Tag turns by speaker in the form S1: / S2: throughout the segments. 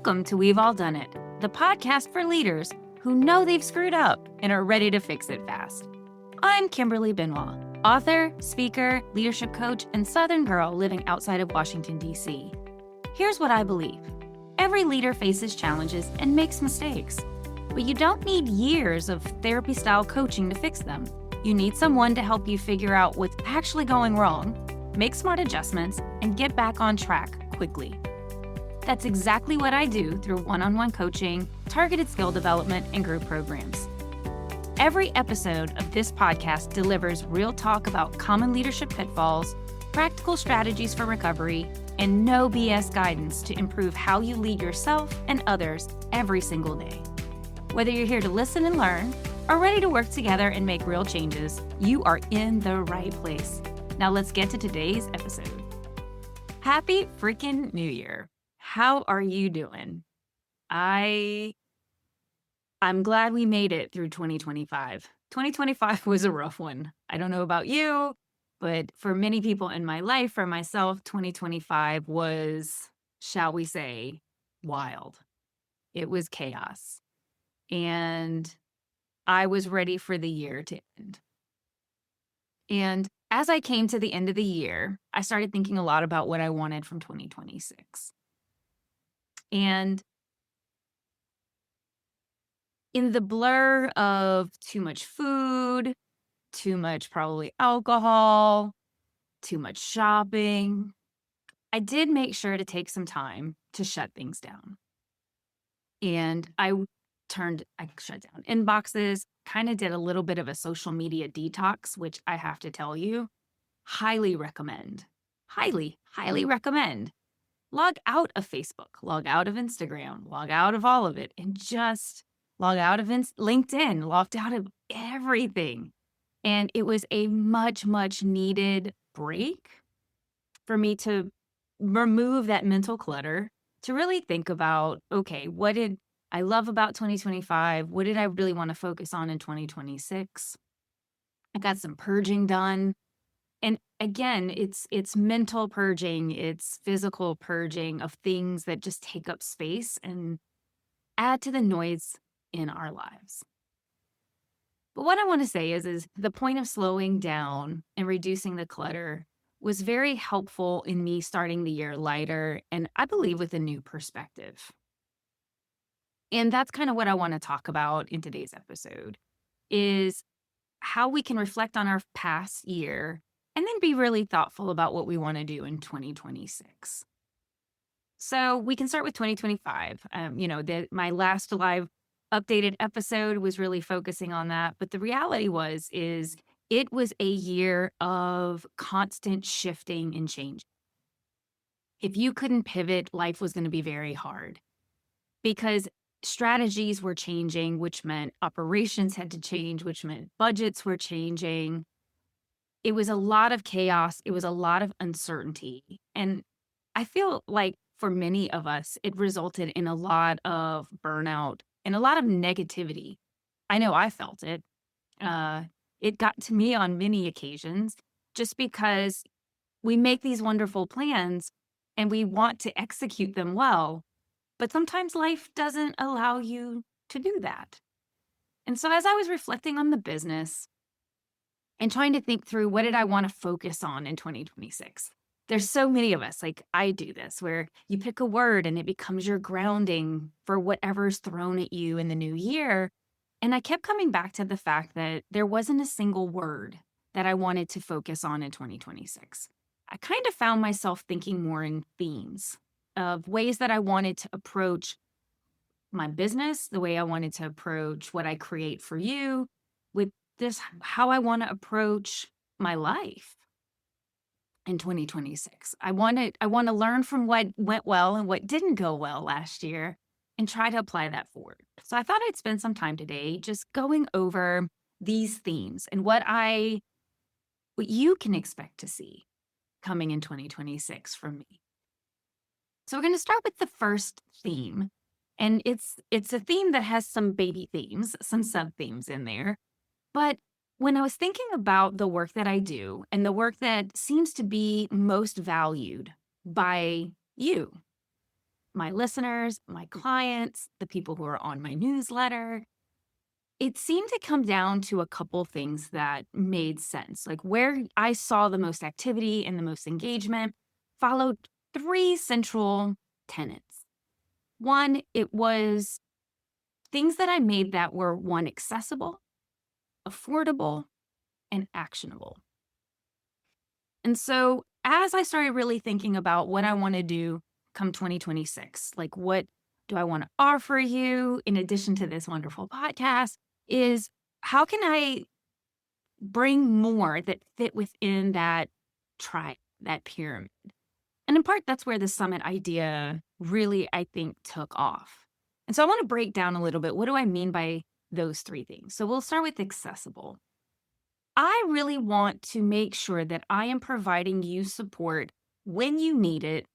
S1: Welcome to We've All Done It, the podcast for leaders who know they've screwed up and are ready to fix it fast. I'm Kimberly Benoit, author, speaker, leadership coach, and Southern girl living outside of Washington, D.C. Here's what I believe. Every leader faces challenges and makes mistakes, but you don't need years of therapy-style coaching to fix them. You need someone to help you figure out what's actually going wrong, make smart adjustments, and get back on track quickly. That's exactly what I do through one-on-one coaching, targeted skill development, and group programs. Every episode of this podcast delivers real talk about common leadership pitfalls, practical strategies for recovery, and no BS guidance to improve how you lead yourself and others every single day. Whether you're here to listen and learn, or ready to work together and make real changes, you are in the right place. Now let's get to today's episode. Happy freaking New Year. How are you doing? I'm glad we made it through 2025. 2025 was a rough one. I don't know about you, but for many people in my life, for myself, 2025 was, shall we say, wild. It was chaos. And I was ready for the year to end. And as I came to the end of the year, I started thinking a lot about what I wanted from 2026. And in the blur of too much food, too much probably alcohol, too much shopping, I did make sure to take some time to shut things down. And I shut down inboxes, kind of did a little bit of a social media detox, which I have to tell you, highly recommend. Highly, highly recommend. Log out of Facebook, log out of Instagram, log out of all of it, and just log out of LinkedIn, logged out of everything. And it was a much, much needed break for me to remove that mental clutter, to really think about, okay, what did I love about 2025? What did I really want to focus on in 2026? I got some purging done. And again, it's mental purging, it's physical purging of things that just take up space and add to the noise in our lives. But what I want to say is the point of slowing down and reducing the clutter was very helpful in me starting the year lighter and I believe with a new perspective. And that's kind of what I want to talk about in today's episode, is how we can reflect on our past year and then be really thoughtful about what we want to do in 2026. So we can start with 2025. My last live updated episode was really focusing on that. But the reality is it was a year of constant shifting and change. If you couldn't pivot, life was going to be very hard because strategies were changing, which meant operations had to change, which meant budgets were changing. It was a lot of chaos. It was a lot of uncertainty. And I feel like for many of us, it resulted in a lot of burnout and a lot of negativity. I know I felt it. It got to me on many occasions just because we make these wonderful plans and we want to execute them well, but sometimes life doesn't allow you to do that. And so as I was reflecting on the business, and trying to think through what did I want to focus on in 2026. There's so many of us, like I do this, where you pick a word and it becomes your grounding for whatever's thrown at you in the new year. And I kept coming back to the fact that there wasn't a single word that I wanted to focus on in 2026. I kind of found myself thinking more in themes of ways that I wanted to approach my business, the way I wanted to approach what I create for you, with this, how I want to approach my life in 2026. I want to learn from what went well and what didn't go well last year and try to apply that forward. So I thought I'd spend some time today just going over these themes and what you can expect to see coming in 2026 from me. So we're going to start with the first theme. And it's a theme that has some baby themes, some sub-themes in there. But when I was thinking about the work that I do and the work that seems to be most valued by you, my listeners, my clients, the people who are on my newsletter, it seemed to come down to a couple things that made sense. Like where I saw the most activity and the most engagement followed three central tenets. One, it was things that I made that were one, accessible, affordable, and actionable. And so as I started really thinking about what I want to do come 2026, like what do I want to offer you in addition to this wonderful podcast, is how can I bring more that fit within that tribe, that pyramid? And in part, that's where the summit idea really, I think, took off. And so I want to break down a little bit. What do I mean by those three things? So we'll start with accessible. I really want to make sure that I am providing you support when you need it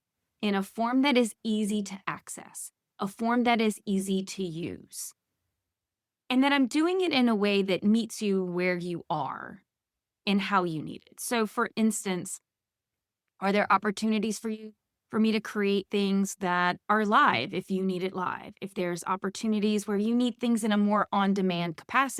S1: in a form that is easy to access, a form that is easy to use, and that I'm doing it in a way that meets you where you are and how you need it. So, for instance, are there opportunities for me to create things that are live if you need it live? If there's opportunities where you need things in a more on-demand capacity,